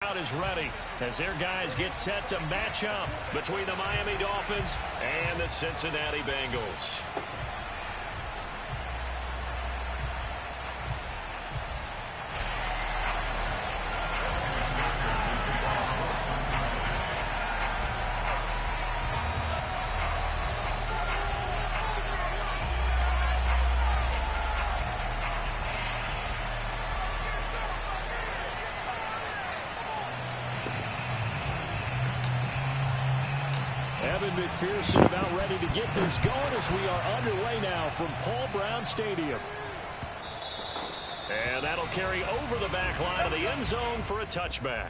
Crowd is ready as their guys get set to match up between the Miami Dolphins and the Cincinnati Bengals. McPherson about ready to get this going as we are underway now from Paul Brown Stadium. And that'll carry over the back line of the end zone for a touchback.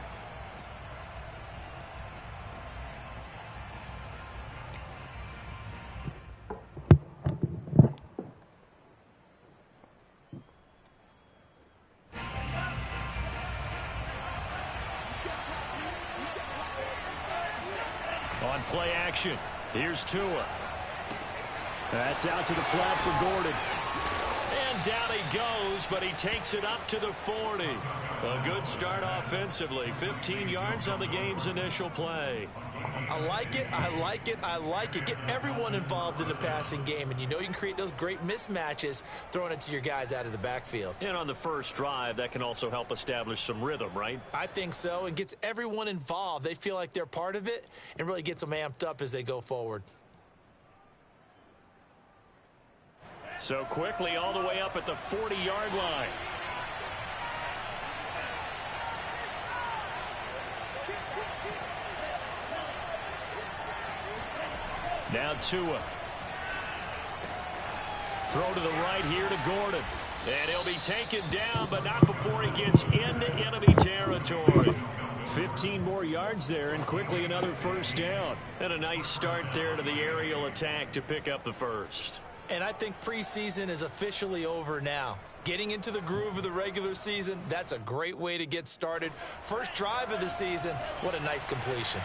On play action, here's Tua. That's out to the flat for Gordon. And down he goes, but he takes it up to the 40. A good start offensively. 15 yards on the game's initial play. I like it, I like it, I like it. Get everyone involved in the passing game, and you know you can create those great mismatches throwing it to your guys out of the backfield. And on the first drive, that can also help establish some rhythm, right? I think so, and gets everyone involved. They feel like they're part of it and really gets them amped up as they go forward. So quickly all the way up at the 40-yard line. Now Tua. Throw to the right here to Gordon. And he'll be taken down, but not before he gets into enemy territory. 15 more yards there, and quickly another first down. And a nice start there to the aerial attack to pick up the first. And I think preseason is officially over now. Getting into the groove of the regular season, that's a great way to get started. First drive of the season, what a nice completion.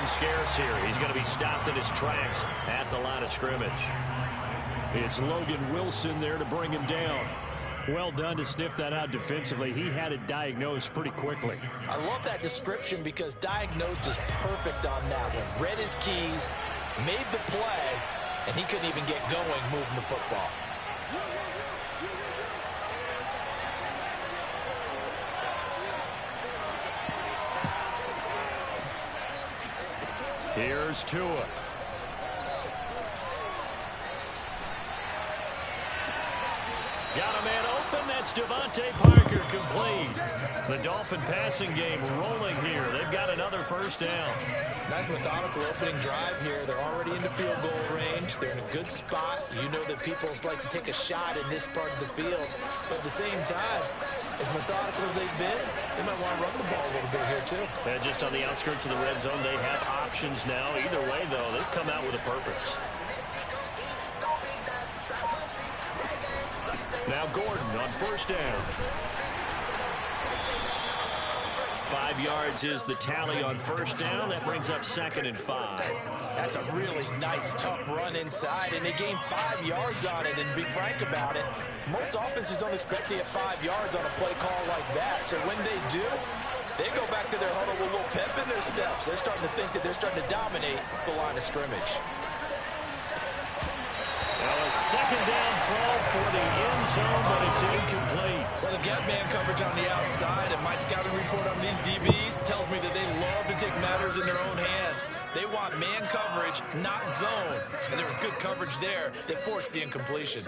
Scarce here. He's going to be stopped in his tracks at the line of scrimmage. It's Logan Wilson there to bring him down. Well done to sniff that out defensively. He had it diagnosed pretty quickly. I love that description because diagnosed is perfect on that one. Read his keys, made the play, and he couldn't even get going moving the football. Here's Tua. Got a man open. That's Devontae Parker complete. The Dolphin passing game rolling here. They've got another first down. Nice methodical opening drive here. They're already into field goal range. They're in a good spot. You know that people like to take a shot in this part of the field. But at the same time, as methodical as they've been, they might want to run the ball a little bit here, too. And just on the outskirts of the red zone, they have options now. Either way, though, they've come out with a purpose. Now Gordon on first down. 5 yards is the tally on first down. That brings up 2nd and 5. That's a really nice, tough run inside, and they gained 5 yards on it. And to be frank about it, most offenses don't expect to get 5 yards on a play call like that. So when they do, they go back to their huddle with a little pep in their steps. They're starting to think that they're starting to dominate the line of scrimmage. Well, a second down throw for the end zone, but it's incomplete. Well, they've got man coverage on the outside, and my scouting report on these DBs tells me that they love to take matters in their own hands. They want man coverage, not zone. And there was good coverage there that forced the incompletion.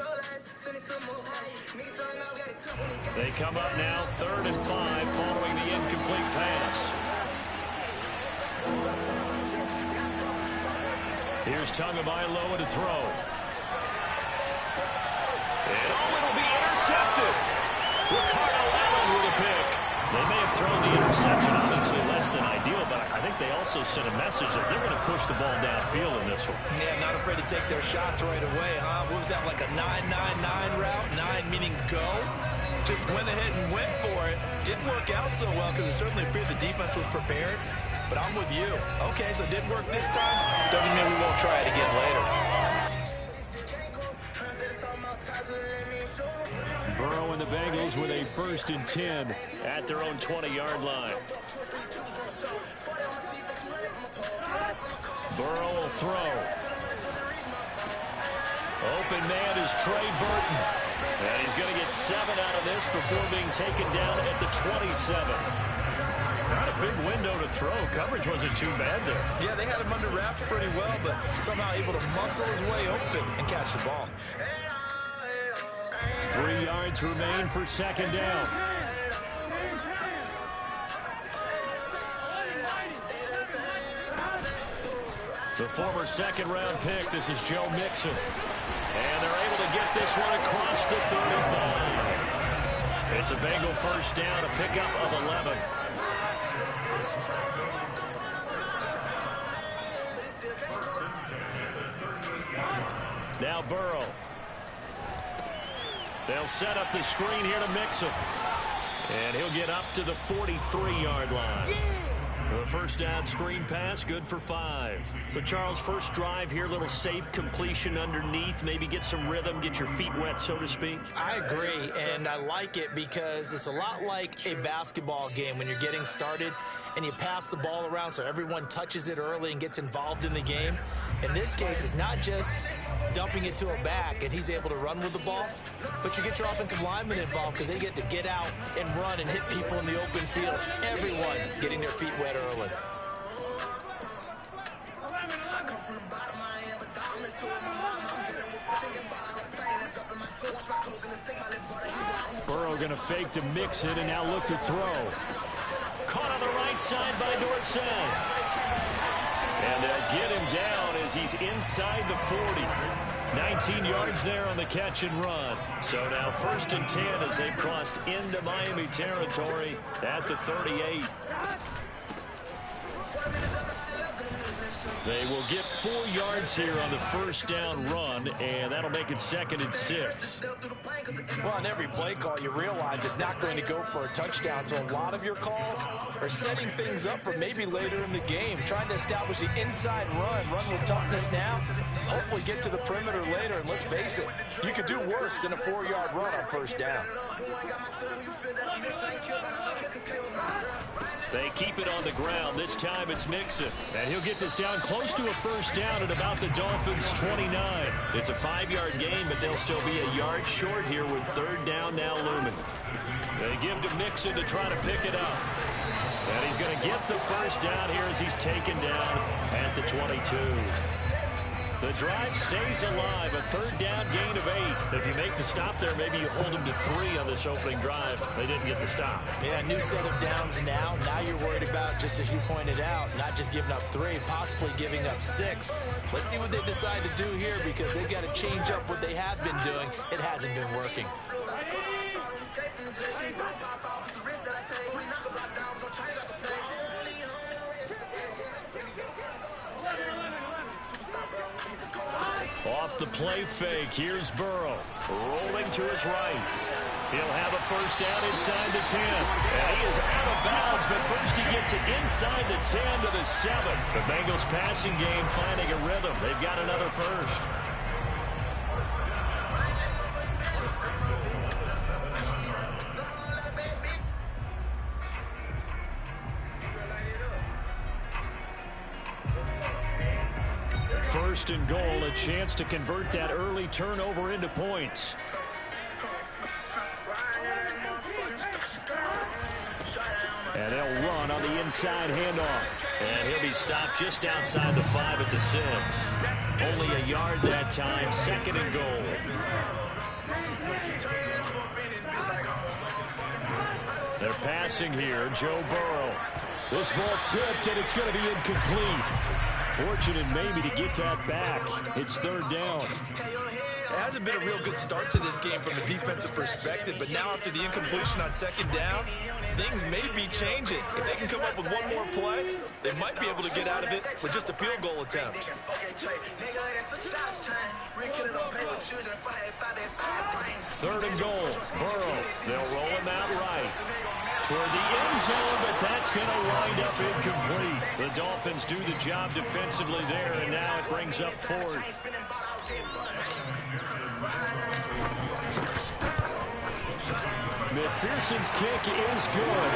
They come up now 3rd and 5 following the incomplete pass. Here's Tagovailoa to throw. And it'll be intercepted. Ricardo Allen with a pick. They may have thrown the interception, obviously less than ideal, but I think they also sent a message that they're going to push the ball downfield in this one. Yeah, not afraid to take their shots right away, huh? What was that, like a 9-9-9 route? 9 meaning go? Just went ahead and went for it. Didn't work out so well because it certainly appeared the defense was prepared. But I'm with you. Okay, so it didn't work this time. Doesn't mean we won't try it again later. Burrow and the Bengals with a 1st and 10 at their own 20-yard line. Burrow will throw. Open man is Trey Burton. And he's going to get 7 out of this before being taken down at the 27. Not a big window to throw. Coverage wasn't too bad there. Yeah, they had him under wraps pretty well, but somehow able to muscle his way open and catch the ball. 3 yards remain for 2nd down. The former 2nd-round pick. This is Joe Mixon. And they're able to get this one across the 35. It's a Bengal 1st down, a pickup of 11. Now Burrow. They'll set up the screen here to Mixon. And he'll get up to the 43-yard line. The 1st down screen pass, good for 5. So, Charles, first drive here, little safe completion underneath. Maybe get some rhythm, get your feet wet, so to speak. I agree, and I like it because it's a lot like a basketball game when you're getting started and you pass the ball around so everyone touches it early and gets involved in the game. In this case, it's not just dumping it to a back and he's able to run with the ball, but you get your offensive linemen involved because they get to get out and run and hit people in the open field. Everyone getting their feet wet early. Burrow going to fake to Mixon and now look to throw. Caught on the right side by Dorsett. And they'll get him down as he's inside the 40. 19 yards there on the catch and run. So now 1st and 10 as they've crossed into Miami territory at the 38. They will get 4 yards here on the 1st down run, and that'll make it 2nd and 6. Well, on every play call, you realize it's not going to go for a touchdown. So a lot of your calls are setting things up for maybe later in the game, trying to establish the inside run with toughness now, hopefully get to the perimeter later. And let's face it, you could do worse than a 4-yard run on 1st down. They keep it on the ground. This time it's Mixon. And he'll get this down close to a 1st down at about the Dolphins' 29. It's a 5-yard gain, but they'll still be a yard short here with 3rd down now looming. They give to Mixon to try to pick it up. And he's going to get the 1st down here as he's taken down at the 22. The drive stays alive. A 3rd down gain of 8. If you make the stop there, maybe you hold them to 3 on this opening drive. They didn't get the stop. Yeah, new set of downs now. Now you're worried about, just as you pointed out, not just giving up 3, possibly giving up 6. Let's see what they decide to do here because they've got to change up what they have been doing. It hasn't been working. Off the play fake, here's Burrow. Rolling to his right. He'll have a 1st down inside the 10. And he is out of bounds, but first he gets it inside the 10 to the 7. The Bengals passing game finding a rhythm. They've got another 1st. First and goal, a chance to convert that early turnover into points. And they'll run on the inside handoff. And he'll be stopped just outside the 5 at the 6. Only a yard that time, 2nd and goal. They're passing here, Joe Burrow. This ball tipped, and it's going to be incomplete. Fortunate maybe to get that back. It's 3rd down. It hasn't been a real good start to this game from a defensive perspective, but now after the incompletion on 2nd down, things may be changing. If they can come up with one more play, they might be able to get out of it with just a field goal attempt. 3rd and goal. Burrow. They'll roll him out right toward the end zone, but that's going to wind up incomplete. The Dolphins do the job defensively there, and now it brings up 4th. McPherson's kick is good.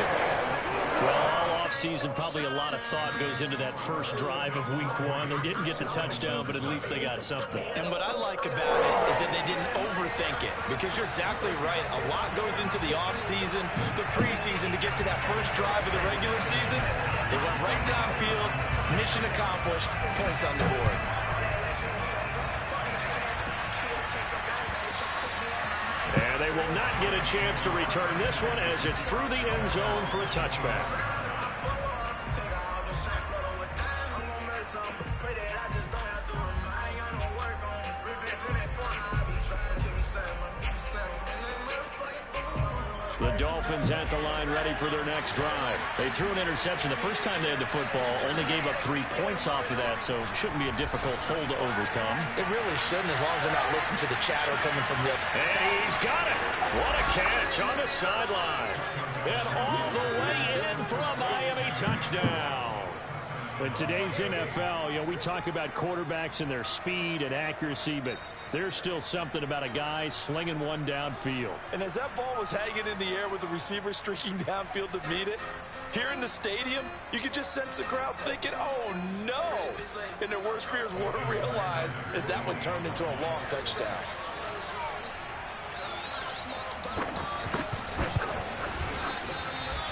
Well, all offseason, probably a lot of thought goes into that first drive of week one. They didn't get the touchdown, but at least they got something. And what I like about it is that they didn't overthink it, because you're exactly right. A lot goes into the offseason, the preseason, to get to that first drive of the regular season. They went right downfield, mission accomplished, points on the board. And they will not get a chance to return this one as it's through the end zone for a touchback. The Dolphins at the line ready for their next drive. They threw an interception the first time they had the football, only gave up 3 points off of that, so it shouldn't be a difficult hole to overcome. It really shouldn't, as long as they're not listening to the chatter coming from the... And he's got it. What a catch on the sideline. And all the way in for a Miami touchdown. In today's NFL, we talk about quarterbacks and their speed and accuracy, but there's still something about a guy slinging one downfield. And as that ball was hanging in the air with the receiver streaking downfield to meet it, here in the stadium, you could just sense the crowd thinking, oh, no. And their worst fears weren't realized as that one turned into a long touchdown.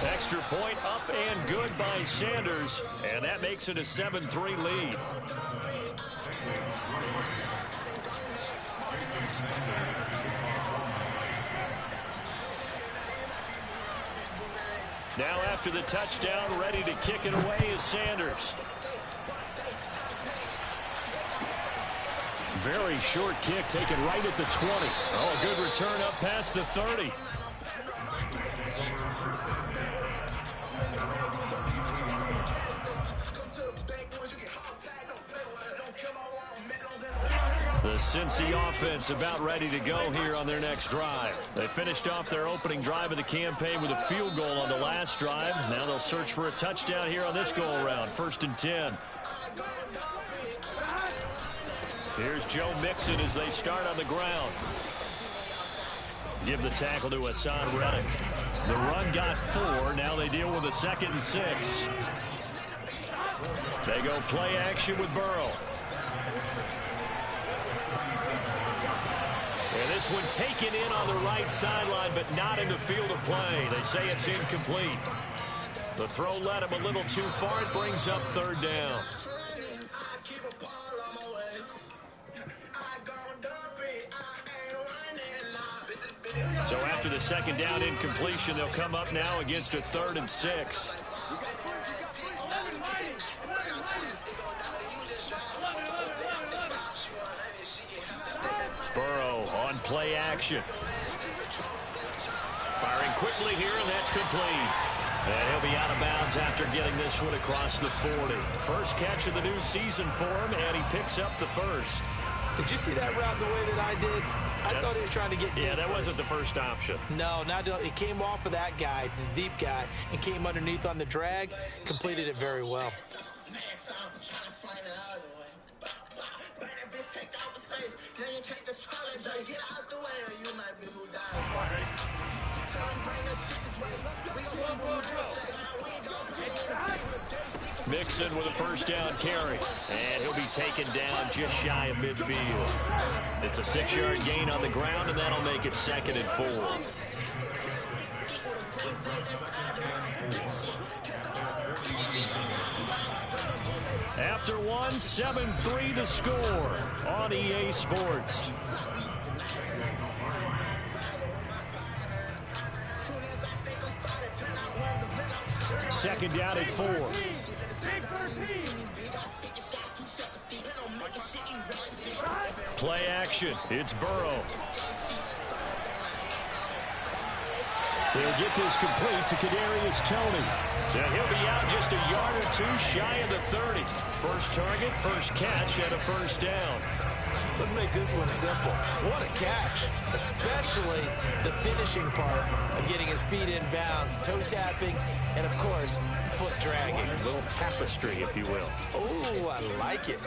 Extra point up and good by Sanders, and that makes it a 7-3 lead. Now after the touchdown, ready to kick it away is Sanders. Very short kick taken right at the 20. Oh, a good return up past the 30. The Cincy offense about ready to go here on their next drive. They finished off their opening drive of the campaign with a field goal on the last drive. Now they'll search for a touchdown here on this go-around. 1st and 10. Here's Joe Mixon as they start on the ground. Give the tackle to Hassan Reddick. The run got 4. Now they deal with a 2nd and 6. They go play action with Burrow. And this one taken in on the right sideline, but not in the field of play. They say it's incomplete. The throw led him a little too far. It brings up 3rd down. So after the 2nd down incompletion, they'll come up now against a 3rd and 6. Burrow on play action. Firing quickly here, and that's complete. And he'll be out of bounds after getting this one across the 40. First catch of the new season for him, and he picks up the first. Did you see that route the way that I did? I thought he was trying to get deep. Yeah, that wasn't the first option. No, it came off of that guy, the deep guy, and came underneath on the drag. Completed it very well. Mixon with a first down carry. And he'll be taken down just shy of midfield. It's a 6-yard gain on the ground, and that'll make it 2nd and 4. After one, 7-3 to score on EA Sports. Second down at 4. Play action. It's Burrow. They'll get this complete to Kadarius Toney. Now he'll be out just a yard or 2 shy of the 30. First target, first catch, and a first down. Let's make this one simple. What a catch, especially the finishing part of getting his feet in bounds, toe tapping, and of course, foot dragging. A little tapestry, if you will. Oh, I like it.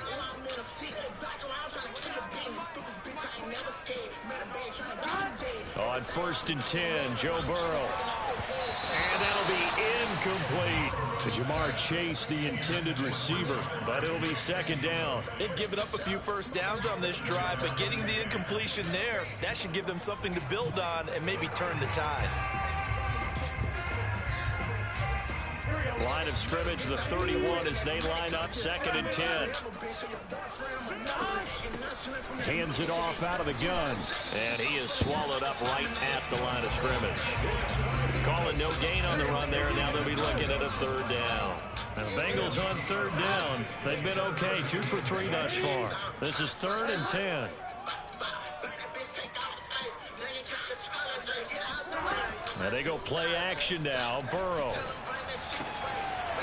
On 1st and 10, Joe Burrow. And that'll be incomplete. Jamar Chase, the intended receiver, but it'll be 2nd down. They've given up a few first downs on this drive, but getting the incompletion there, that should give them something to build on and maybe turn the tide. Line of scrimmage, the 31 as they line up, 2nd and 10. Hands it off out of the gun. And he is swallowed up right at the line of scrimmage. Calling no gain on the run there. Now they'll be looking at a 3rd down. And the Bengals on 3rd down. They've been okay, 2 for 3 thus far. This is 3rd and 10. Now they go play action now. Burrow.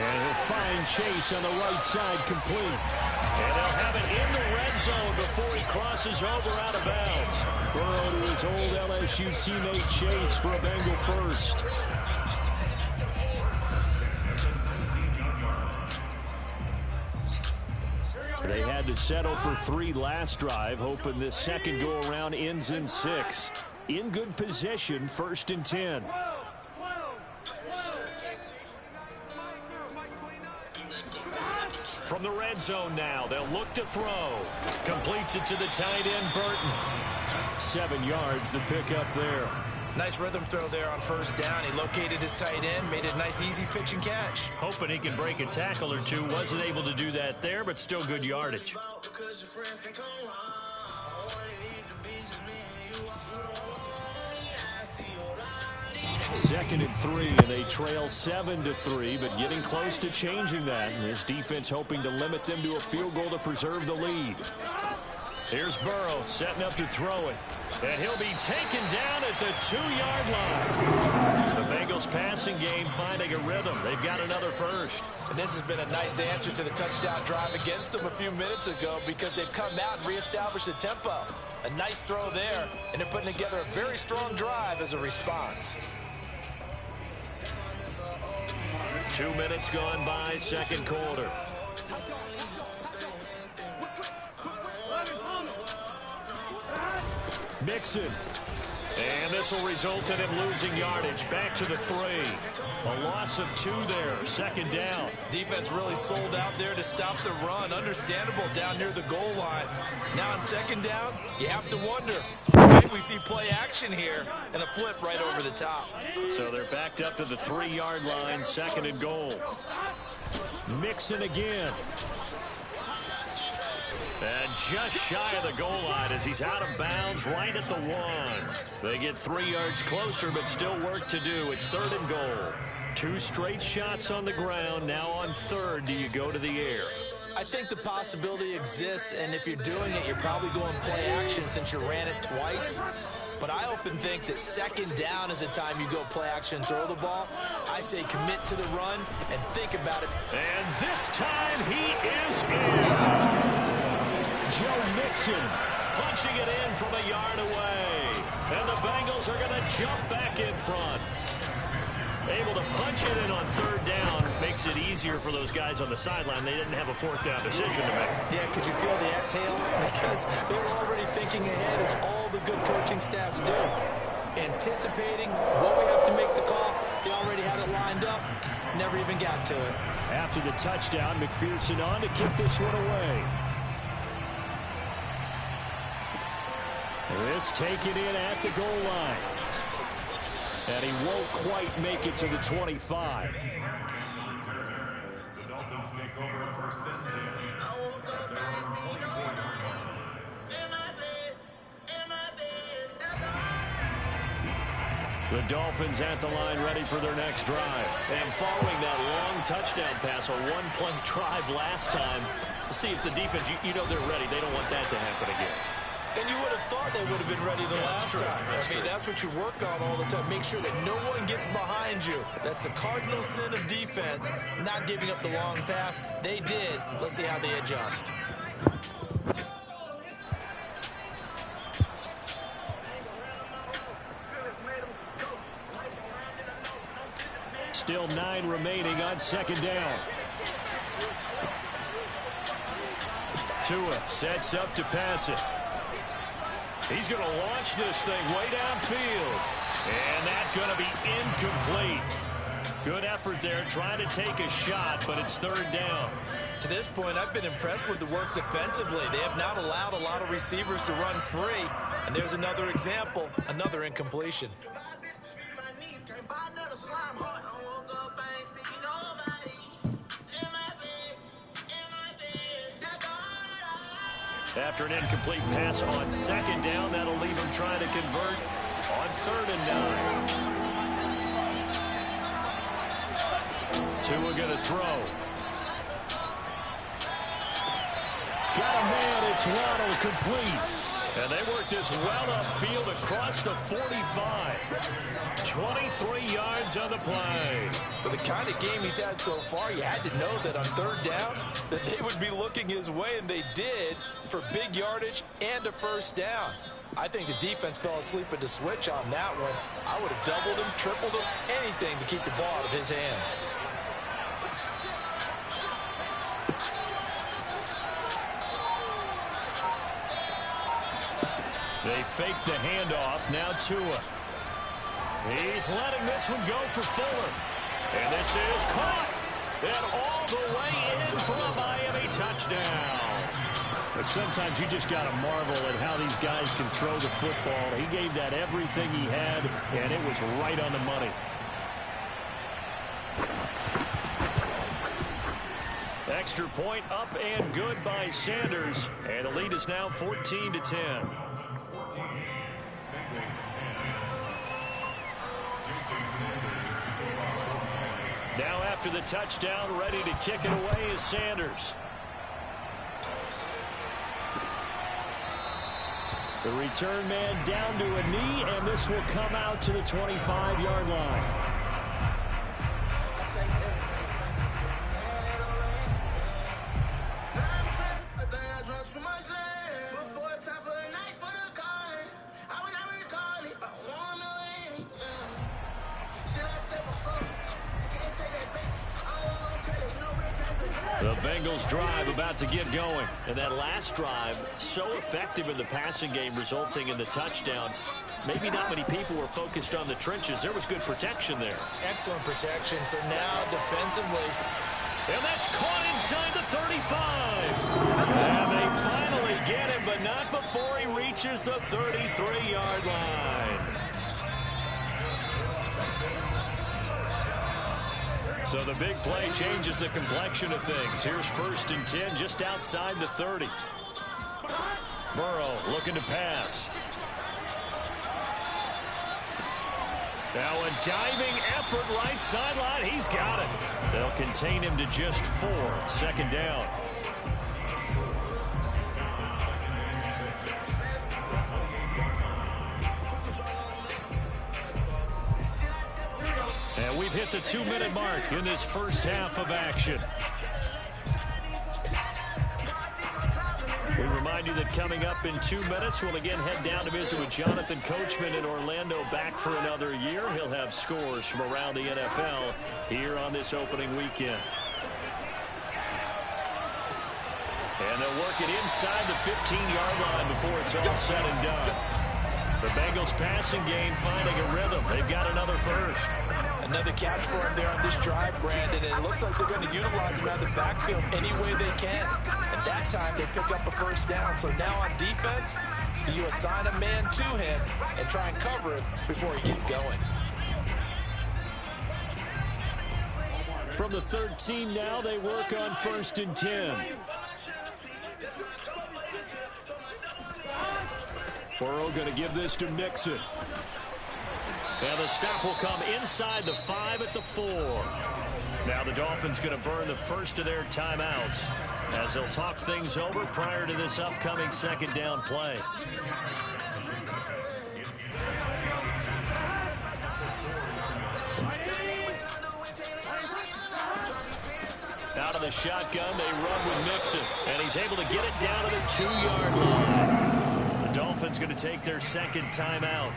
And he'll find Chase on the right side complete. And they'll have it in the red zone before he crosses over out of bounds. Burrow to his old LSU teammate Chase for a Bengal first. They had to settle for 3 last drive, hoping this second go-around ends in 6. In good position, 1st and 10. From the red zone now, they'll look to throw. Completes it to the tight end, Burton. 7 yards, the pickup there. Nice rhythm throw there on 1st down. He located his tight end, made it a nice, easy pitch and catch. Hoping he can break a tackle or two. Wasn't able to do that there, but still good yardage. 2nd and 3, and they trail 7-3, but getting close to changing that. And this defense hoping to limit them to a field goal to preserve the lead. Here's Burrow setting up to throw it. And he'll be taken down at the 2-yard line. The Bengals passing game finding a rhythm. They've got another first. And this has been a nice answer to the touchdown drive against them a few minutes ago because they've come out and reestablished the tempo. A nice throw there, and they're putting together a very strong drive as a response. 2 minutes gone by, 2nd quarter. Mixon. And this will result in him losing yardage. Back to the 3. A loss of 2 there. 2nd down. Defense really sold out there to stop the run. Understandable down near the goal line. Now on 2nd down, you have to wonder, maybe we see play action here and a flip right over the top. So they're backed up to the 3-yard line. 2nd and goal. Mixon again. And just shy of the goal line as he's out of bounds right at the 1. They get 3 yards closer, but still work to do. It's 3rd and goal. 2 straight shots on the ground. Now on 3rd, do you go to the air? I think the possibility exists, and if you're doing it, you're probably going play action since you ran it twice. But I often think that 2nd down is the time you go play action and throw the ball. I say commit to the run and think about it. And this time he is in. Joe Mixon punching it in from a yard away. And the Bengals are going to jump back in front. Able to punch it in on 3rd down. Makes it easier for those guys on the sideline. They didn't have a 4th down decision to make. Yeah, could you feel the exhale? Because they were already thinking ahead, as all the good coaching staffs do. Anticipating what we have to make the call. They already had it lined up. Never even got to it. After the touchdown, McPherson on to kick this one away. This taken in at the goal line. And he won't quite make it to the 25. The Dolphins take over 1st and 10. The Dolphins at the line ready for their next drive. And following that long touchdown pass, a 1-play drive last time, let's see if the defense, you know they're ready. They don't want that to happen again. And you would have thought they would have been ready the last time. That's what you work on all the time. Make sure that no one gets behind you. That's the cardinal sin of defense, not giving up the long pass. They did. Let's see how they adjust. Still 9 remaining on 2nd down. Tua sets up to pass it. He's going to launch this thing way downfield. And that's going to be incomplete. Good effort there, trying to take a shot, but it's third down. To this point, I've been impressed with the work defensively. They have not allowed a lot of receivers to run free. And there's another example, another incompletion. After an incomplete pass on second down, that'll leave him trying to convert on 3rd and 9. Tua going to throw. Got a man, it's Waddle, complete. And they work this well upfield across the 45. 23 yards on the play. For the kind of game he's had so far, you had to know that on 3rd down that they would be looking his way, and they did, for big yardage and a 1st down. I think the defense fell asleep at the switch on that one. I would have doubled him, tripled him, anything to keep the ball out of his hands. They fake the handoff. Now Tua. He's letting this one go for Fuller. And this is caught. And all the way in for a Miami touchdown. But sometimes you just got to marvel at how these guys can throw the football. He gave that everything he had, and it was right on the money. Extra point up and good by Sanders. And the lead is now 14-10. Now after the touchdown, ready to kick it away is Sanders. The return man down to a knee, and this will come out to the 25-yard line. The Bengals drive about to get going. And that last drive, so effective in the passing game, resulting in the touchdown. Maybe not many people were focused on the trenches. There was good protection there. Excellent protection. So now defensively. And that's caught inside the 35. And they finally get him, but not before he reaches the 33-yard line. So the big play changes the complexion of things. Here's 1st and 10 just outside the 30. Burrow looking to pass. Now a diving effort right sideline. He's got it. They'll contain him to just 4. 2nd down. And we've hit the 2-minute mark in this first half of action. We remind you that coming up in 2 minutes, we'll again head down to visit with Jonathan Coachman in Orlando, back for another year. He'll have scores from around the NFL here on this opening weekend. And they'll work it inside the 15-yard line before it's all said and done. The Bengals passing game finding a rhythm. They've got another first. Another catch for him there on this drive, Brandon, and it looks like they're going to utilize him out of the backfield any way they can. At that time, they pick up a 1st down. So now on defense, do you assign a man to him and try and cover it before he gets going? From the 13 now, they work on 1st and 10. Burrow going to give this to Mixon. And the stop will come inside the 5 at the 4. Now the Dolphins going to burn the first of their timeouts as they'll talk things over prior to this upcoming 2nd down play. Out of the shotgun, they run with Mixon, and he's able to get it down to the 2-yard line. The Dolphins going to take their 2nd timeout.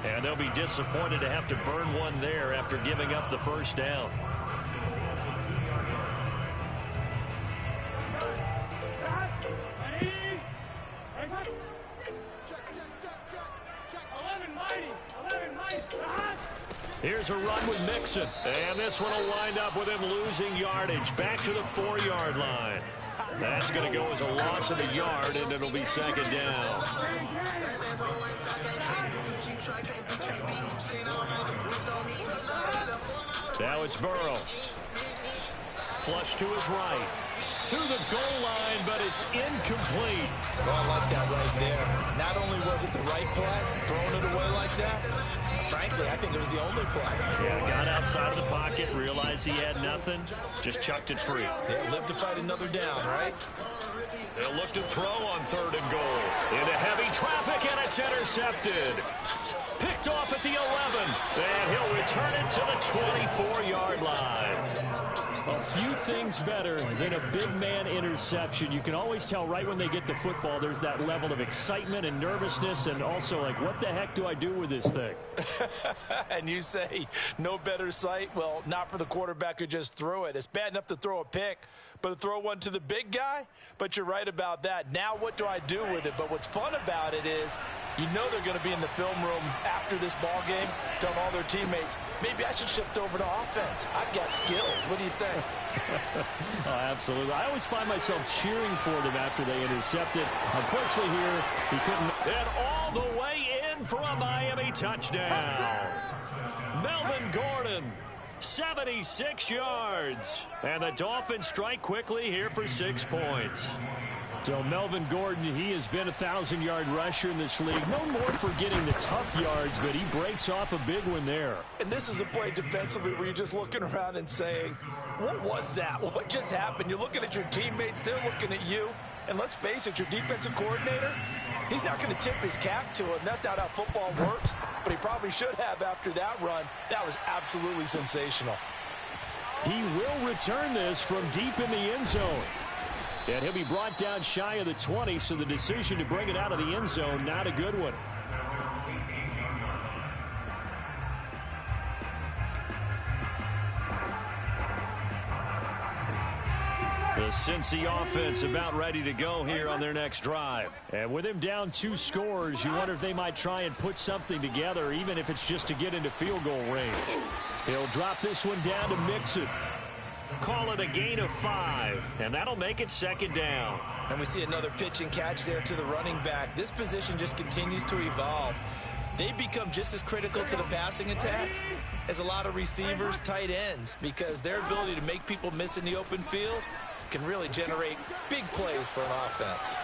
And they'll be disappointed to have to burn one there after giving up the 1st down. Here's a run with Mixon. And this one will wind up with him losing yardage. Back to the 4-yard line. That's going to go as a loss of a yard, and it'll be second down. Now it's Burrow. Flush to his right. To the goal line, but it's incomplete. Oh, I like that right there. Not only was it the right play, throwing it away like that, frankly, I think it was the only play. Yeah, got outside of the pocket, realized he had nothing, just chucked it free. Yeah, live to fight another down, right? They'll look to throw on 3rd and goal. Into heavy traffic, and it's intercepted. Picked off at the 11, and he'll return it to the 24-yard line. A few things better than a big man interception. You can always tell right when they get the football, there's that level of excitement and nervousness, and also like, what the heck do I do with this thing? And you say no better sight? Well, not for the quarterback who just threw it. It's bad enough to throw a pick, but to throw one to the big guy? But you're right about that. Now what do I do with it? But what's fun about it is you know they're going to be in the film room after this ball game telling all their teammates, maybe I should shift over to offense. I've got skills. What do you think? Oh, absolutely. I always find myself cheering for them after they intercept it. Unfortunately here, he couldn't. And all the way in for a Miami touchdown. Melvin Gordon, 76 yards. And the Dolphins strike quickly here for 6 points. So Melvin Gordon, he has been a 1,000-yard rusher in this league. Known more for getting the tough yards, but he breaks off a big one there. And this is a play defensively where you're just looking around and saying, what was that? What just happened? You're looking at your teammates. They're looking at you. And let's face it, your defensive coordinator, he's not going to tip his cap to him. That's not how football works. But he probably should have after that run. That was absolutely sensational. He will return this from deep in the end zone. And he'll be brought down shy of the 20, so the decision to bring it out of the end zone, not a good one. The Cincy offense about ready to go here on their next drive. And with him down 2 scores, you wonder if they might try and put something together, even if it's just to get into field goal range. He'll drop this one down to Mixon. Call it a gain of 5, and that'll make it second down. And we see another pitch and catch there to the running back. This position just continues to evolve. They become just as critical to the passing attack as a lot of receivers, tight ends, because their ability to make people miss in the open field can really generate big plays for an offense.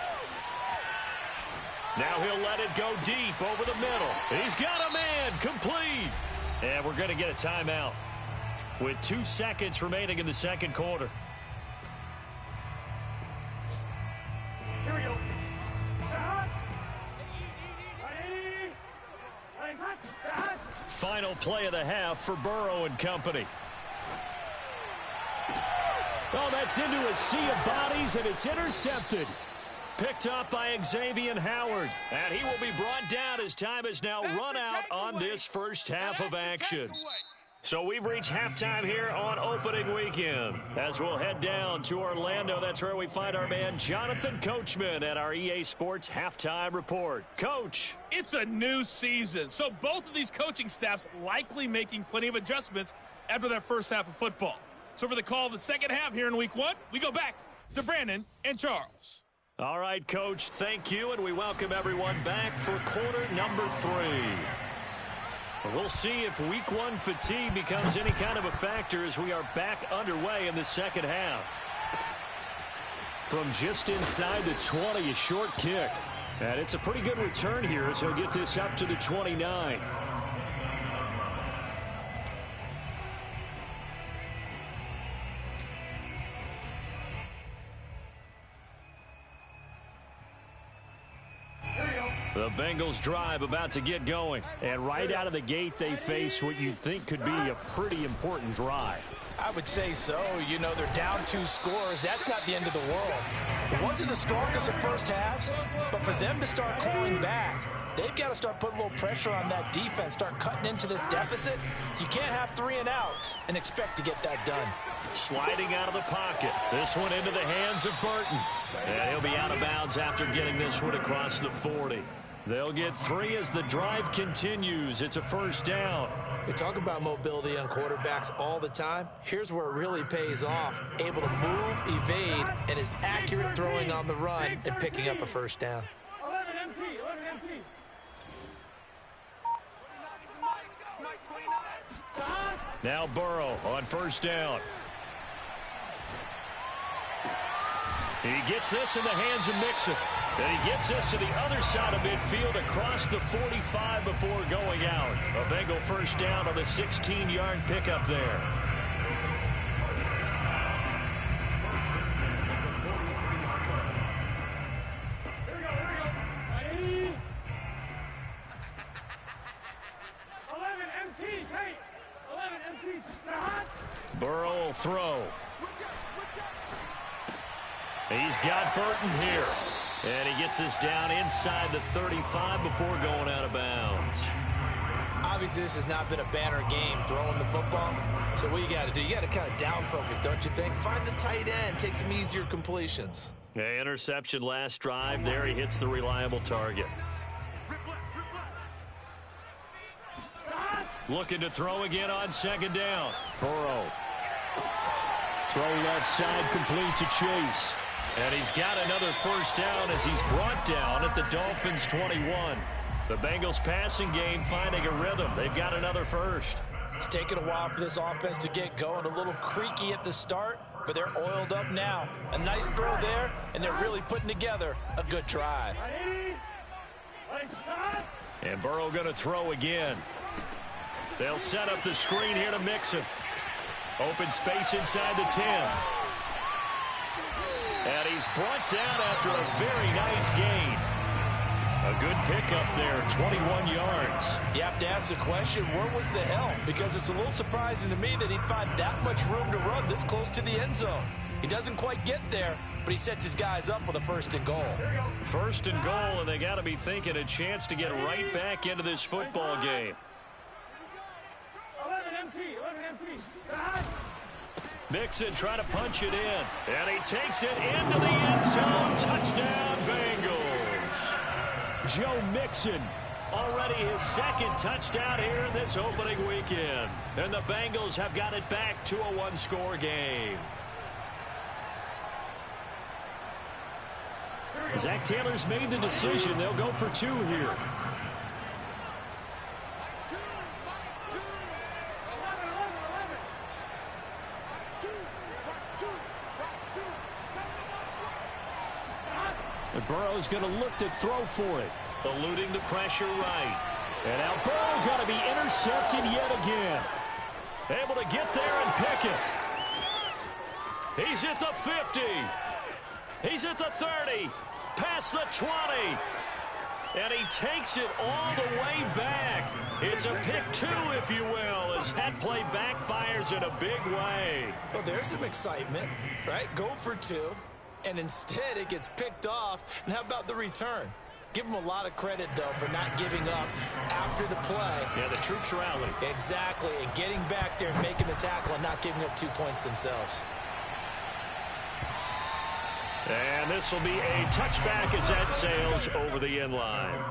Now he'll let it go deep over the middle. He's got a man, complete. And we're going to get a timeout with 2 seconds remaining in the second quarter. Here we go. Final play of the half for Burrow and company. Oh, that's into a sea of bodies, and it's intercepted. Picked up by Xavier Howard. And he will be brought down as time has now run out on this first half of action. So we've reached halftime here on opening weekend. As we'll head down to Orlando, that's where we find our man Jonathan Coachman at our EA Sports Halftime Report. Coach. It's a new season, so both of these coaching staffs likely making plenty of adjustments after their first half of football. So for the call of the second half here in week 1, we go back to Brandon and Charles. All right, Coach, thank you, and we welcome everyone back for quarter number 3. We'll see if week 1 fatigue becomes any kind of a factor as we are back underway in the second half. From just inside the 20, a short kick. And it's a pretty good return here as he'll get this up to the 29. The Bengals drive about to get going. And right out of the gate, they face what you'd think could be a pretty important drive. I would say so. You know, they're down 2 scores. That's not the end of the world. It wasn't the strongest of first halves, but for them to start clawing back, they've got to start putting a little pressure on that defense, start cutting into this deficit. You can't have 3 and outs and expect to get that done. Sliding out of the pocket. This one into the hands of Burton. And he'll be out of bounds after getting this one across the 40. They'll get 3 as the drive continues. It's a first down. They talk about mobility on quarterbacks all the time. Here's where it really pays off. Able to move, evade, and is accurate throwing on the run and picking up a first down. 11 MT, 11 MT. Now Burrow on first down. He gets this in the hands of Mixon. And he gets this to the other side of midfield across the 45 before going out. A Bengal first down on the 16-yard pickup there. Here we go. Ready? 11 MT, Kate. 11 MT. Burrow will throw. He's got Burton here. And he gets this down inside the 35 before going out of bounds. Obviously, this has not been a banner game throwing the football. So what you got to do, you got to kind of down focus, don't you think? Find the tight end, take some easier completions. Yeah, interception last drive. There he hits the reliable target. Looking to throw again on second down. Burrow. Throw left side complete to Chase. And he's got another first down as he's brought down at the Dolphins' 21. The Bengals passing game finding a rhythm. They've got another first. It's taken a while for this offense to get going. A little creaky at the start, but they're oiled up now. A nice throw there, and they're really putting together a good drive. And Burrow going to throw again. They'll set up the screen here to Mixon. Open space inside the 10. And he's brought down after a very nice gain. A good pickup there, 21 yards. You have to ask the question, where was the help? Because it's a little surprising to me that he'd find that much room to run this close to the end zone. He doesn't quite get there, but he sets his guys up with a first and goal. First and goal, and they got to be thinking a chance to get right back into this football game. 11 MT, 11 MT. Mixon trying to punch it in. And he takes it into the end zone. Touchdown, Bengals. Joe Mixon, already his second touchdown here in this opening weekend. And the Bengals have got it back to a one-score game. Zach Taylor's made the decision. They'll go for 2 here. And Burrow's going to look to throw for it. Eluding the pressure right. And now Burrow going to be intercepted yet again. Able to get there and pick it. He's at the 50. He's at the 30. Past the 20. And he takes it all the way back. It's a pick 2, if you will, as that play backfires in a big way. Well, there's some excitement, right? Go for 2. And instead it gets picked off. And how about the return? Give them a lot of credit, though, for not giving up after the play. Yeah, the troops rallied. Exactly, and getting back there and making the tackle and not giving up 2 points themselves. And this will be a touchback as that sails over the end line.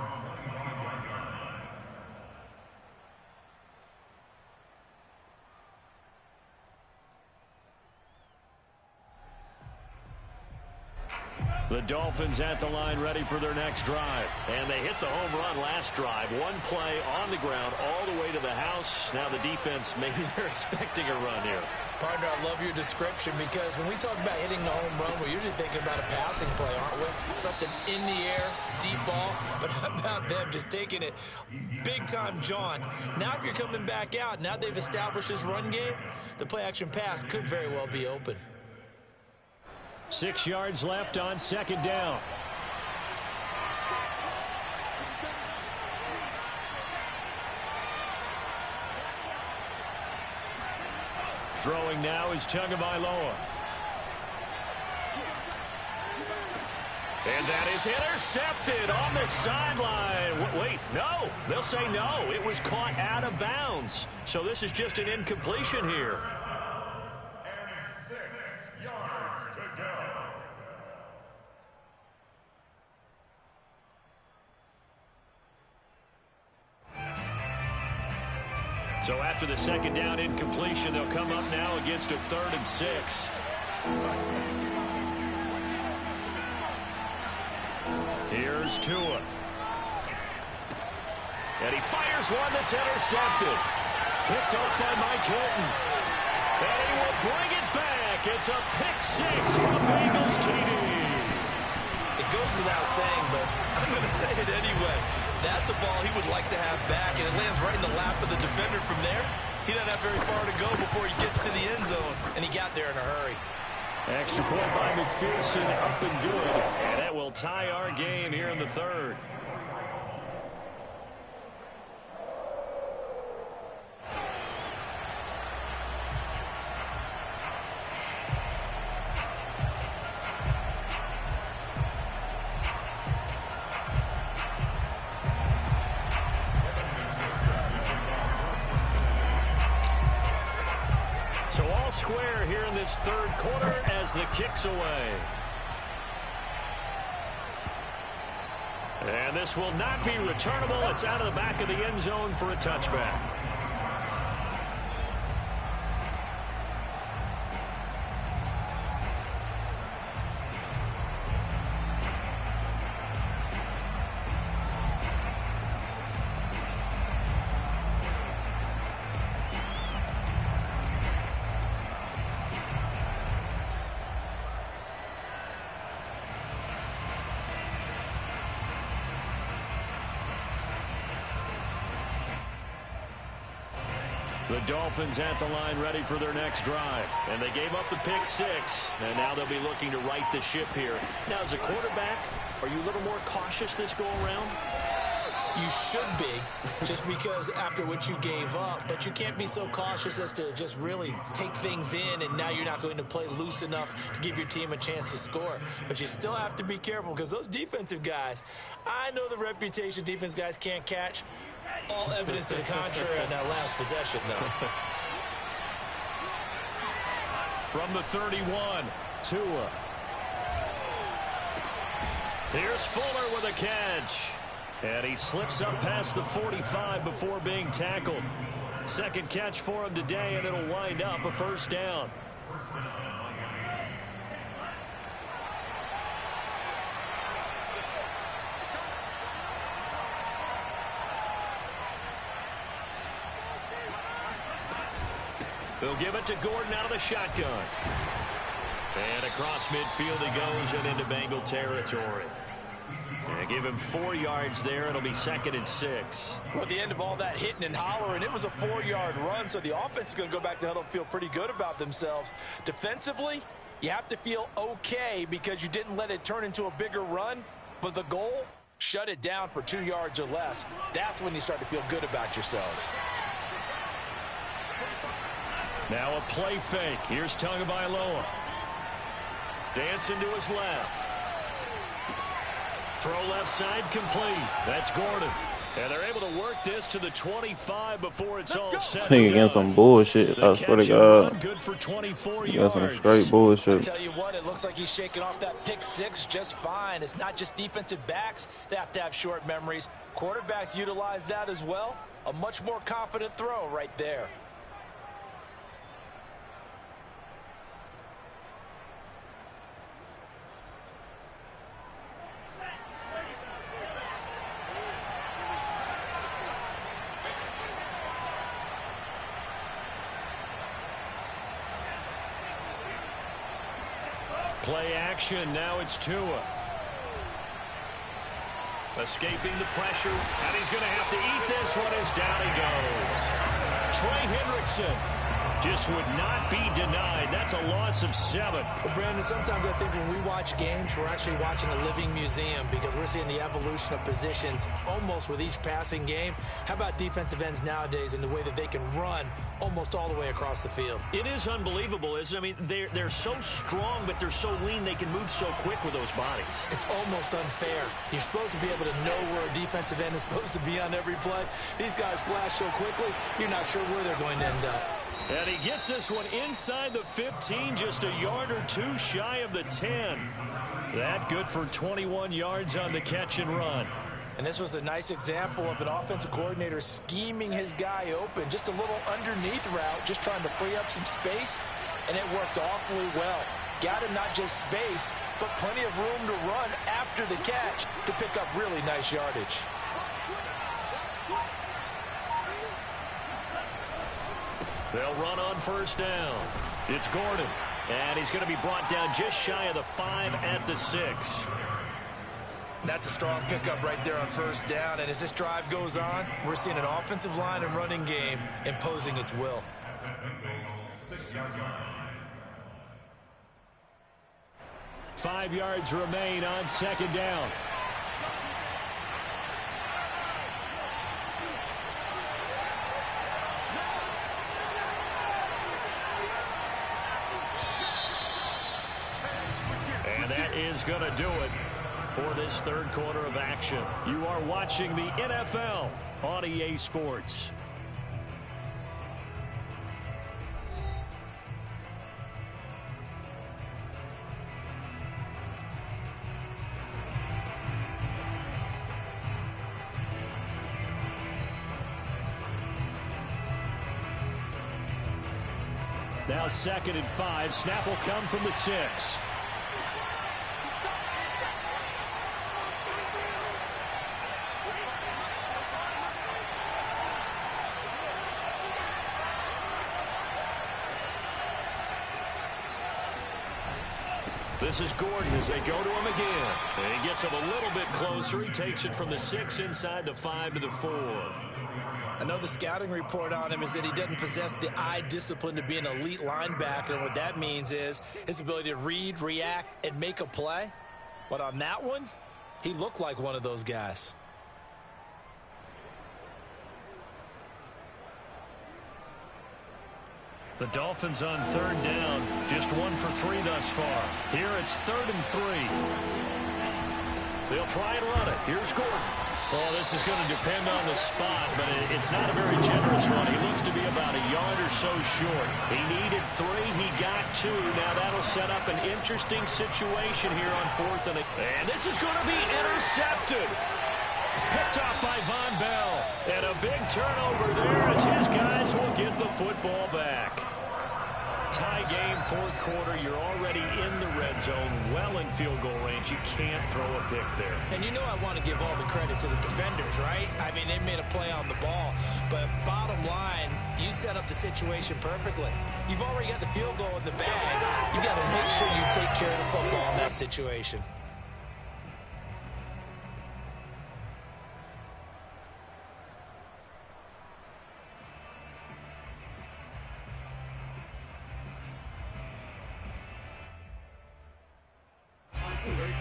The Dolphins at the line ready for their next drive. And they hit the home run last drive. 1 play on the ground all the way to the house. Now the defense, maybe they're expecting a run here. Partner, I love your description because when we talk about hitting the home run, we're usually thinking about a passing play, aren't we? Something in the air, deep ball. But how about them just taking it big-time jaunt? Now if you're coming back out, now they've established this run game, the play-action pass could very well be open. 6 yards left on second down. Throwing now is Tagovailoa. And that is intercepted on the sideline. Wait, no. They'll say no. It was caught out of bounds. So this is just an incompletion here. And 6 yards to go. So after the second down incompletion, they'll come up now against a 3rd and 6. Here's Tua. And he fires one that's intercepted. Picked off by Mike Hilton. And he will bring it back. It's a pick 6 from Bengals TD. It goes without saying, but I'm going to say it anyway. That's a ball he would like to have back, and it lands right in the lap of the defender from there. He doesn't have very far to go before he gets to the end zone, and he got there in a hurry. Extra point by McPherson, up and good. And that will tie our game here in the 3rd. So all square here in this 3rd quarter as the kick's away. And this will not be returnable. It's out of the back of the end zone for a touchback. The Dolphins at the line ready for their next drive. And they gave up the pick 6. And now they'll be looking to right the ship here. Now, as a quarterback, are you a little more cautious this go-around? You should be, just because after what you gave up. But you can't be so cautious as to just really take things in, and now you're not going to play loose enough to give your team a chance to score. But you still have to be careful, because those defensive guys, I know the reputation defense guys can't catch. All evidence to the contrary on that last possession, though. From the 31, Tua. Here's Fuller with a catch. And he slips up past the 45 before being tackled. Second catch for him today, and it'll wind up a 1st down. They'll give it to Gordon out of the shotgun. And across midfield he goes and into Bengal territory. And give him 4 yards there. It'll be 2nd and 6. Well, at the end of all that hitting and hollering, it was a 4-yard run, so the offense is going to go back to huddle and feel pretty good about themselves. Defensively, you have to feel okay because you didn't let it turn into a bigger run, but the goal, shut it down for 2 yards or less. That's when you start to feel good about yourselves. Now a play fake. Here's Tagovailoa. Dancing to his left. Throw left side complete. That's Gordon. And they're able to work this to the 25 before it's all set. I think against some bullshit. I swear to God. Good for 24 yards. Some straight I bullshit. tell you what, it looks like he's shaking off that pick 6 just fine. It's not just defensive backs that have to have short memories. Quarterbacks utilize that as well. A much more confident throw right there. Play action. Now it's Tua. Escaping the pressure. And he's going to have to eat this one as down he goes. Trey Hendrickson just would not be denied. That's a loss of 7. Well, Brandon, sometimes I think when we watch games, we're actually watching a living museum because we're seeing the evolution of positions almost with each passing game. How about defensive ends nowadays and the way that they can run almost all the way across the field? It is unbelievable, isn't it? I mean, they're so strong, but they're so lean. They can move so quick with those bodies. It's almost unfair. You're supposed to be able to know where a defensive end is supposed to be on every play. These guys flash so quickly, you're not sure where they're going to end up. And he gets this one inside the 15, just a yard or 2 shy of the 10. That good for 21 yards on the catch and run. And this was a nice example of an offensive coordinator scheming his guy open. Just a little underneath route, just trying to free up some space, and it worked awfully well. Got him not just space, but plenty of room to run after the catch to pick up really nice yardage. They'll run on first down. It's Gordon, and he's going to be brought down just shy of the 5 at the 6. That's a strong pickup right there on first down, and as this drive goes on, we're seeing an offensive line and running game imposing its will. 5 yards remain on second down. And that is going to do it for this third quarter of action. You are watching the NFL on EA Sports. Now 2nd and 5. Snap will come from the 6. This is Gordon as they go to him again. And he gets him a little bit closer. He takes it from the 6 inside the 5 to the 4. I know the scouting report on him is that he doesn't possess the eye discipline to be an elite linebacker, and what that means is his ability to read, react, and make a play. But on that one, he looked like one of those guys. The Dolphins on third down, just 1 for 3 thus far. Here it's 3rd and 3. They'll try and run it. Here's Gordon. Oh, this is going to depend on the spot, but it's not a very generous run. He looks to be about a yard or so short. He needed 3. He got 2. Now that'll set up an interesting situation here on 4th and 8. And this is going to be intercepted. Picked off by Von Bell. And a big turnover there as his guys will get the football back. Tie game, 4th quarter. You're already in the red zone, well in field goal range. You can't throw a pick there. And you know I want to give all the credit to the defenders, right? I mean, they made a play on the ball. But bottom line, you set up the situation perfectly. You've already got the field goal in the bag. You got to make sure you take care of the football in that situation.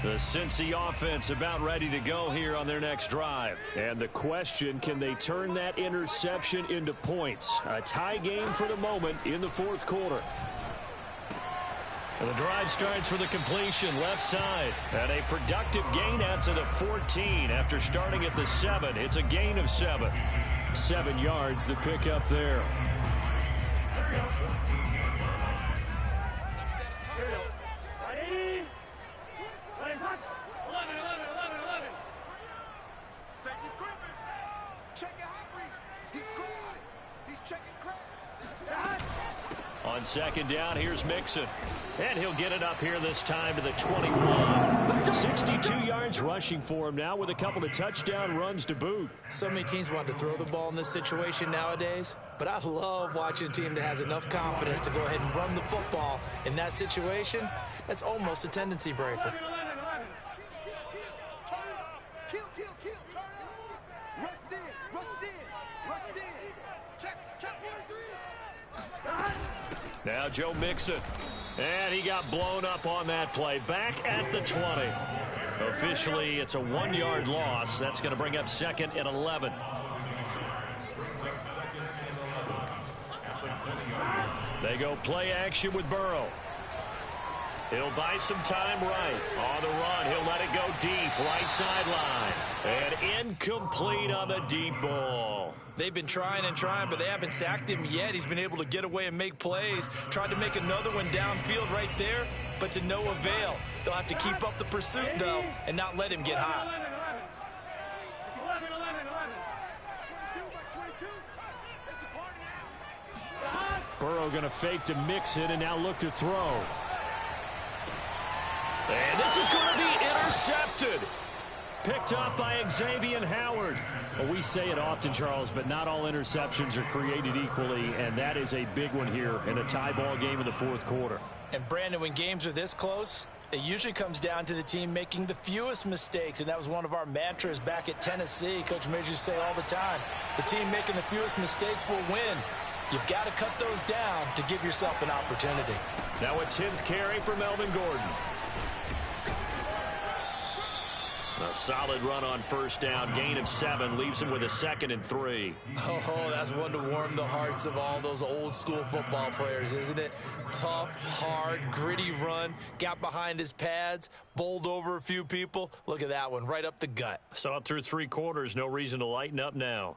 The Cincy offense about ready to go here on their next drive. And the question, can they turn that interception into points? A tie game for the moment in the 4th quarter. And the drive starts with a completion left side. And a productive gain out to the 14 after starting at the 7. It's a gain of 7. 7 yards, the pickup there. On 2nd down, here's Mixon. And he'll get it up here this time to the 21. 62 yards rushing for him now with a couple of touchdown runs to boot. So many teams want to throw the ball in this situation nowadays, but I love watching a team that has enough confidence to go ahead and run the football in that situation. That's almost a tendency breaker. Now Joe Mixon. And he got blown up on that play. Back at the 20. Officially, it's a 1-yard loss. That's going to bring up 2nd and 11. They go play action with Burrow. He'll buy some time right. On the run, he'll let it go deep. Right sideline. And incomplete on the deep ball. They've been trying and trying, but they haven't sacked him yet. He's been able to get away and make plays. Tried to make another one downfield right there, but to no avail. They'll have to keep up the pursuit, though, and not let him get hot. Burrow going to fake to mix it and now look to throw. And this is going to be intercepted. Picked up by Xavier Howard. Well, we say it often, Charles, but not all interceptions are created equally, and that is a big one here in a tie ball game in the fourth quarter. And, Brandon, when games are this close, it usually comes down to the team making the fewest mistakes, and that was one of our mantras back at Tennessee. Coach Majors used to say all the time, the team making the fewest mistakes will win. You've got to cut those down to give yourself an opportunity. Now a 10th carry for Melvin Gordon. A solid run on first down. Gain of 7 leaves him with a 2nd and 3. Oh, that's one to warm the hearts of all those old school football players, isn't it? Tough, hard, gritty run. Got behind his pads, bowled over a few people. Look at that one, right up the gut. Saw it through 3 quarters. No reason to lighten up now.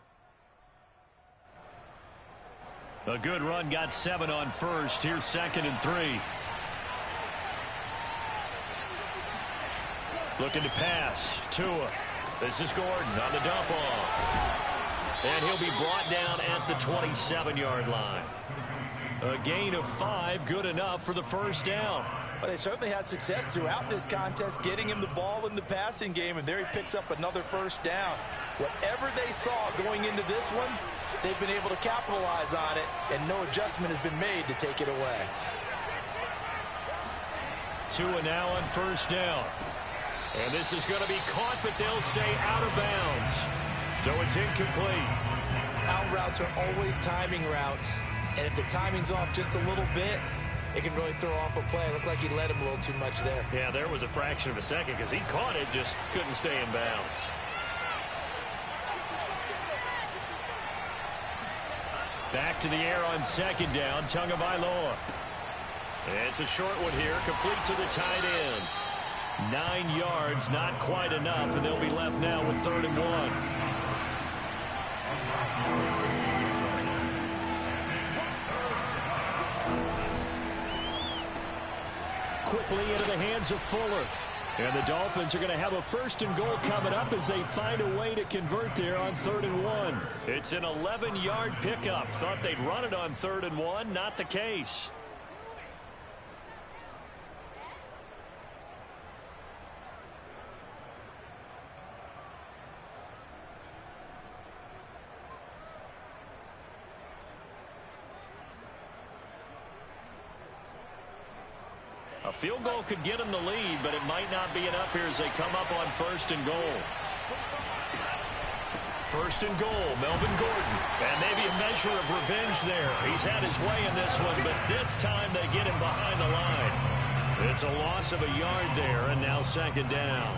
A good run, got 7 on first. Here's 2nd and 3. Looking to pass. Tua. This is Gordon on the dump off. And he'll be brought down at the 27-yard line. A gain of 5, good enough for the first down. Well, they certainly had success throughout this contest, getting him the ball in the passing game, and there he picks up another first down. Whatever they saw going into this one, they've been able to capitalize on it, and no adjustment has been made to take it away. Tua now on first down. And this is going to be caught, but they'll say out of bounds. So it's incomplete. Out routes are always timing routes. And if the timing's off just a little bit, it can really throw off a play. It looked like he led him a little too much there. Yeah, there was a fraction of a second because he caught it, just couldn't stay in bounds. Back to the air on 2nd down, Tagovailoa. It's a short one here, complete to the tight end. 9 yards, not quite enough, and they'll be left now with 3rd and 1. Quickly into the hands of Fuller. And the Dolphins are going to have a 1st and goal coming up as they find a way to convert there on 3rd and 1. It's an 11-yard pickup. Thought they'd run it on 3rd and 1. Not the case. A field goal could get them the lead, but it might not be enough here as they come up on 1st and goal. 1st and goal, Melvin Gordon. And maybe a measure of revenge there. He's had his way in this one, but this time they get him behind the line. It's a loss of a yard there, and now 2nd down.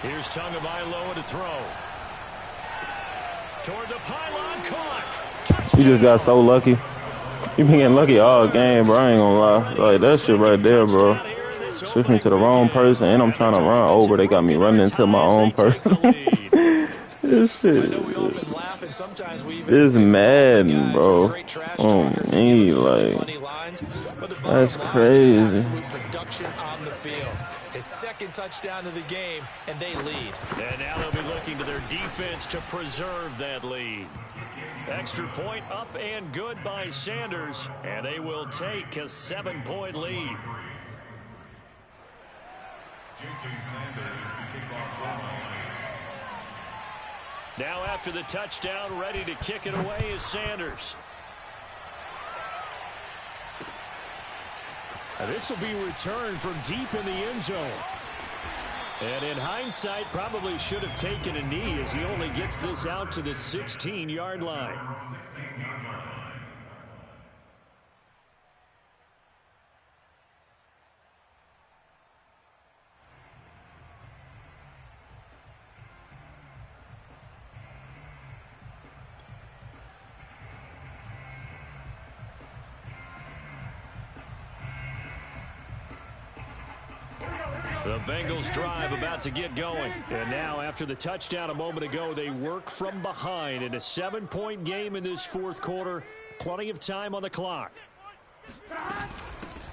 Here's Tagovailoa to throw. Toward the pylon, caught. You just got so lucky. You been getting lucky all game, bro. I ain't gonna lie. Like, that shit right there, bro. Switch me to the wrong person, and I'm trying to run over. They got me running into my own person. This shit is Madden, bro. Oh, me, like, that's crazy. His 2nd touchdown of the game, and they lead. And now they'll be looking to their defense to preserve that lead. Extra point up and good by Sanders, and they will take a 7-point lead. Now after the touchdown, ready to kick it away is Sanders. This will be returned from deep in the end zone. And in hindsight, probably should have taken a knee as he only gets this out to the 16-yard line. The Bengals drive about to get going. And now after the touchdown a moment ago, they work from behind in a 7-point game in this fourth quarter. Plenty of time on the clock.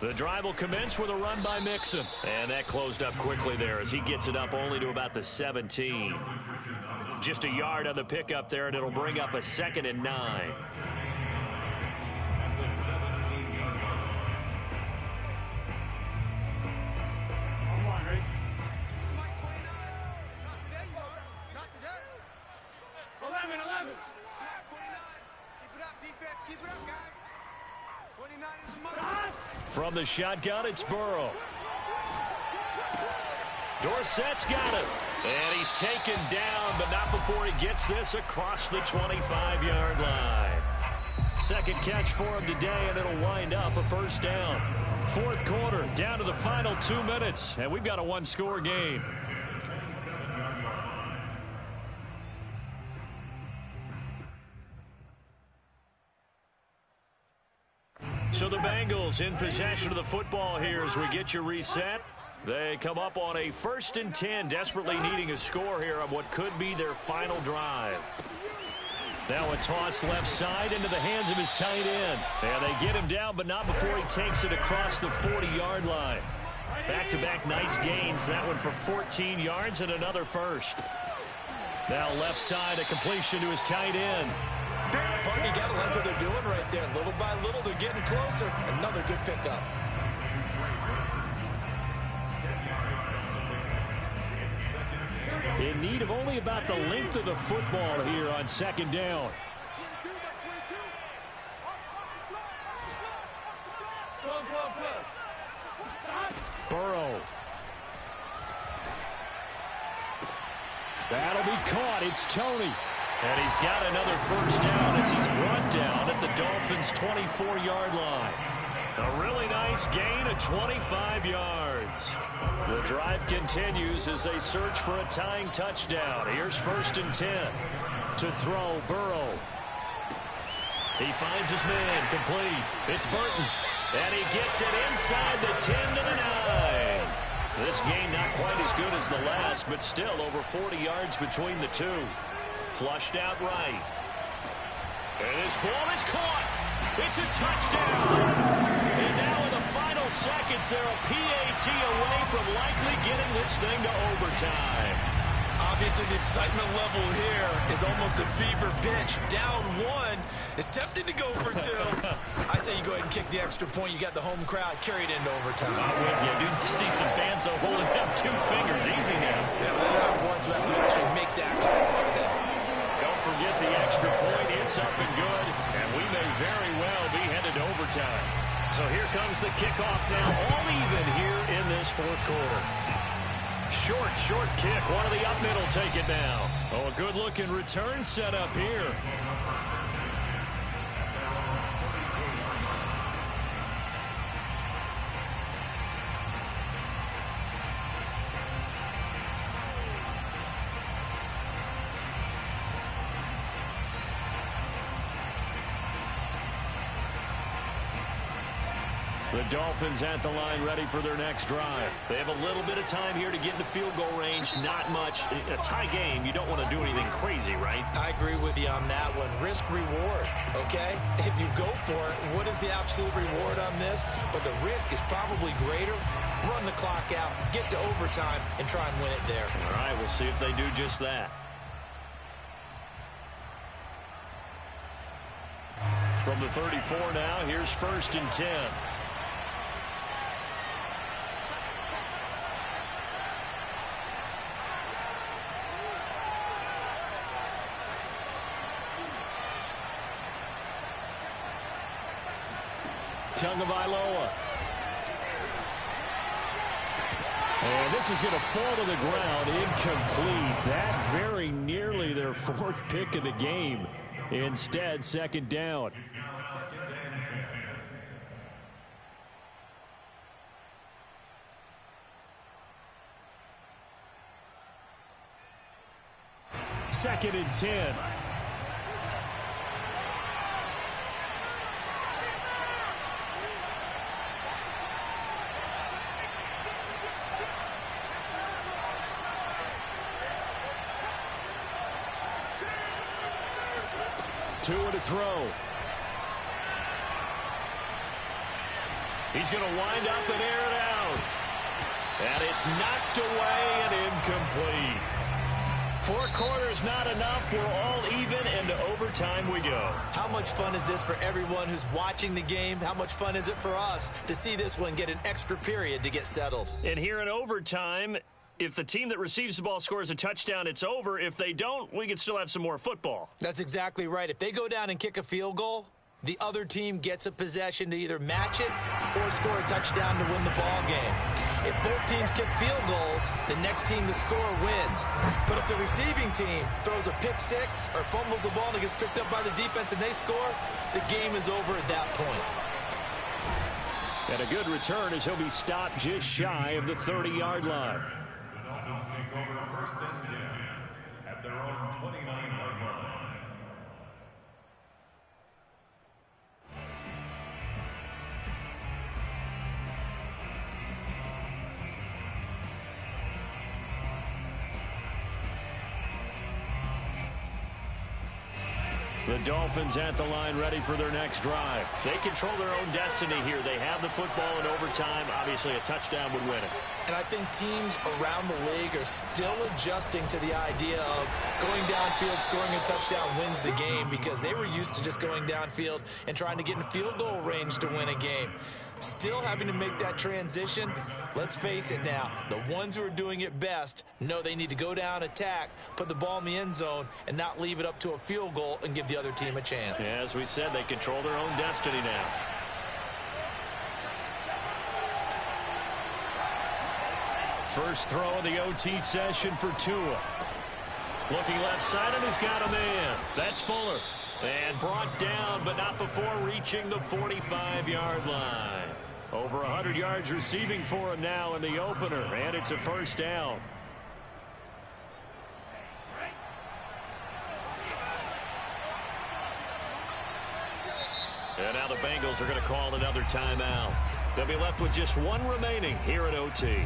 The drive will commence with a run by Mixon. And that closed up quickly there as he gets it up only to about the 17. Just a yard on the pickup there, and it'll bring up a 2nd and 9. Come on, Rick. 11. Keep it up, defense. Keep it up, guys. 29 is the money. From the shotgun, it's Burrow. Dorsett's got him. And he's taken down, but not before he gets this across the 25-yard line. Second catch for him today, and it'll wind up a first down. Fourth quarter, down to the final 2 minutes, and we've got a one-score game. So the Bengals in possession of the football here as we get you reset. They come up on a 1st and 10, desperately needing a score here on what could be their final drive. Now a toss left side into the hands of his tight end. And they get him down, but not before he takes it across the 40-yard line. Back-to-back nice gains, that one for 14 yards and another first. Now left side, a completion to his tight end. Parker, you got to like what they're doing right there. Little by little, they're getting closer. Another good pickup. In need of only about the length of the football here on 2nd down. Burrow. That'll be caught. It's Tony. And he's got another first down as he's brought down at the Dolphins' 24-yard line. A really nice gain of 25 yards. The drive continues as they search for a tying touchdown. Here's 1st and 10. To throw, Burrow. He finds his man, complete. It's Burton. And he gets it inside the 10 to the 9. This game not quite as good as the last, but still over 40 yards between the two. Flushed out right. And this ball is caught. It's a touchdown. And now in the final seconds, they're a PAT away from likely getting this thing to overtime. Obviously, the excitement level here is almost a fever pitch. Down 1. It's tempting to go for 2. I say you go ahead and kick the extra point. You got the home crowd carried into overtime. I'm with you. Do you see some fans holding up 2 fingers? Easy now. Yeah, but they're not ones who have to actually make that call, are they? Don't forget the extra point. It's up and good. And we may very well be headed to overtime. So here comes the kickoff now. All even here in this fourth quarter. Short kick. One of the up middle take it now. Oh, a good-looking return set up here. The Dolphins at the line ready for their next drive. They have a little bit of time here to get into field goal range. Not much. A tie game, you don't want to do anything crazy, right? I agree with you on that one. Risk reward, okay? If you go for it, what is the absolute reward on this? But the risk is probably greater. Run the clock out, get to overtime, and try and win it there. All right, we'll see if they do just that. From the 34 now, here's 1st and 10. Tagovailoa. And this is going to fall to the ground, incomplete. That very nearly their 4th pick of the game. Instead, 2nd down. Second and 10. Two to throw. He's going to wind up and air it out. And it's knocked away and incomplete. 4 quarters not enough. We're all even, and to overtime we go. How much fun is this for everyone who's watching the game? How much fun is it for us to see this one get an extra period to get settled? And here in overtime, if the team that receives the ball scores a touchdown, it's over. If they don't, we can still have some more football. That's exactly right. If they go down and kick a field goal, the other team gets a possession to either match it or score a touchdown to win the ball game. If both teams kick field goals, the next team to score wins. But if the receiving team throws a pick six or fumbles the ball and it gets picked up by the defense and they score, the game is over at that point. And a good return as he'll be stopped just shy of the 30-yard line. The Dolphins take over 1st and 10 at their own 29-yard line. The Dolphins at the line ready for their next drive. They control their own destiny here. They have the football in overtime. Obviously, a touchdown would win it. And I think teams around the league are still adjusting to the idea of going downfield, scoring a touchdown wins the game, because they were used to just going downfield and trying to get in field goal range to win a game. Still having to make that transition. Let's face it now, the ones who are doing it best know they need to go down, attack, put the ball in the end zone, and not leave it up to a field goal and give the other team a chance. Yeah, as we said, they control their own destiny now. First throw of the OT session for Tua. Looking left side, and he's got a man. That's Fuller. And brought down, but not before reaching the 45-yard line. Over 100 yards receiving for him now in the opener, and it's a first down. And now the Bengals are going to call another timeout. They'll be left with just one remaining here at OT.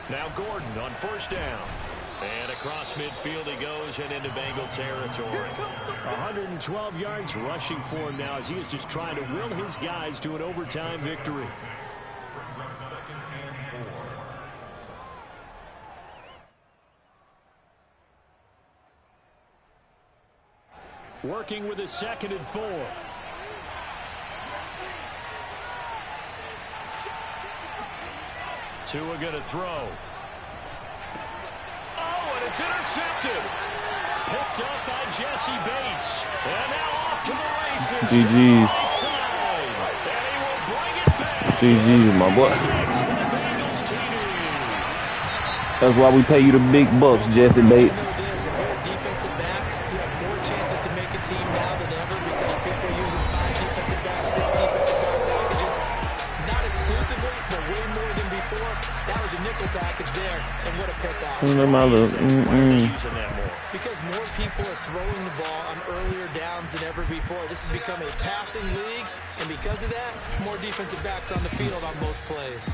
Now Gordon on first down. And across midfield he goes and into Bengal territory. 112 yards rushing for him now as he is just trying to will his guys to an overtime victory. Brings up 2nd and 4. Working with a 2nd and 4. Tua going to throw. Oh, and it's intercepted. Picked up by Jesse Bates. And now off to the races. GG's. And he will bring it back. GG's, my boy. That's why we pay you the big bucks, Jesse Bates. This, if you're a defensive back, you have more chances to make a team now than ever because people are using 5 defensive backs, 6 defensive back packages. Not exclusively, but way more than before. That was a nickel package there, and what a pickoff. Because more people are throwing the ball on earlier downs than ever before. This has become a passing league, and because of that, more defensive backs on the field on most plays.